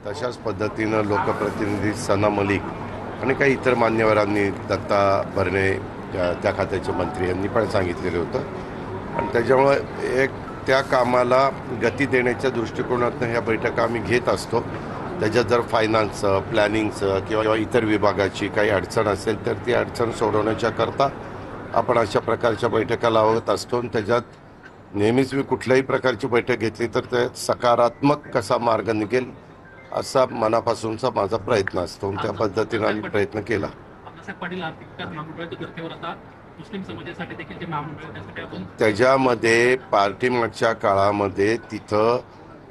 तशाच पद्धतीनं लोकप्रतिनिधी सना मलिक आणि काही इतर मान्यवरांनी, दत्ता भरणे त्या खात्याचे मंत्री यांनी पण सांगितलेलं होतं आणि त्याच्यामुळे एक त्या कामाला गती देण्याच्या दृष्टिकोनातून ह्या बैठका आम्ही घेत असतो। त्याच्यात जर फायनान्सचं, प्लॅनिंगचं किंवा इतर विभागाची काही अडचण असेल तर ती अडचण सोडवण्याच्या करता आपण अशा प्रकारच्या बैठका लावत असतो आणि त्याच्यात नेहमीच मी कुठल्याही प्रकारची बैठक घेतली तर त्यात सकारात्मक कसा मार्ग निघेल असा मनापासूनचा माझा प्रयत्न असतो। त्या पद्धतीने आम्ही प्रयत्न केला। त्याच्यामध्ये पाठीमागच्या काळामध्ये तिथं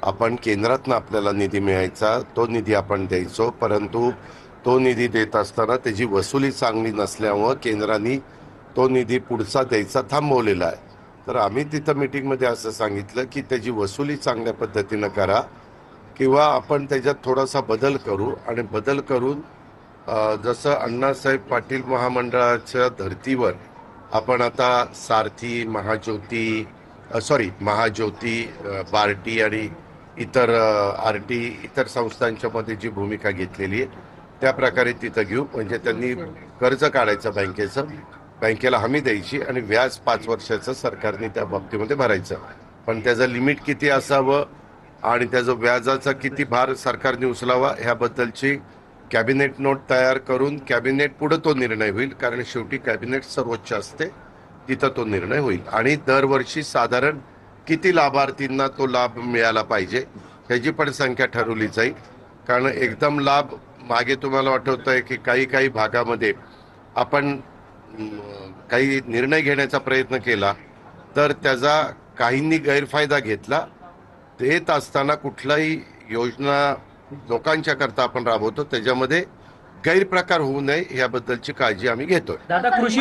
आपण केंद्रातनं आपल्याला निधी मिळायचा, तो निधी आपण द्यायचो, परंतु तो निधी देत असताना त्याची वसुली चांगली नसल्यामुळं केंद्राने तो निधी पुढचा द्यायचा थांबवलेला आहे। तर आम्ही तिथं मीटिंगमध्ये असं सांगितलं की त्याची वसुली चांगल्या पद्धतीनं करा किंवा आपण त्याच्यात थोडासा बदल करू आणि बदल करून जसं अण्णासाहेब पाटील महामंडळाच्या धर्तीवर आपण आता सारथी, महाज्योती, बार्टी आणि इतर आरटी इतर संस्थांच्या मध्ये जी भूमिका घेतलेली आहे त्या प्रकारे तिथं घेऊ। म्हणजे त्यांनी कर्ज काढायचं बँकेचं, बँकेला हमी द्यायची आणि व्याज 5 वर्षाचं सरकारने त्या बाबतीमध्ये भरायचं, पण त्याचं लिमिट किती असावं आणि त्याचं व्याजाचा किती भार सरकारने उचलावा ह्याबद्दलची कॅबिनेट नोट तयार करून कॅबिनेट पुढे तो निर्णय होईल, कारण शेवटी कॅबिनेट सर्वोच्च असते, तिथं तो निर्णय होईल। आणि दरवर्षी साधारण किती लाभार्थींना तो लाभ मिळाला पाहिजे ह्याची पण संख्या ठरवली जाईल, कारण एकदम लाभ मागे तुम्हाला आठवतंय की काही भागामध्ये आपण काही निर्णय घेण्याचा प्रयत्न केला तर त्याचा काहींनी गैरफायदा घेतला। देत असताना कुठलाही योजना लोकांच्या करता आपण राबवतो त्याच्यामध्ये गैरप्रकार होऊ नये याबद्दलची काळजी आम्ही घेतोय। दादा कृषी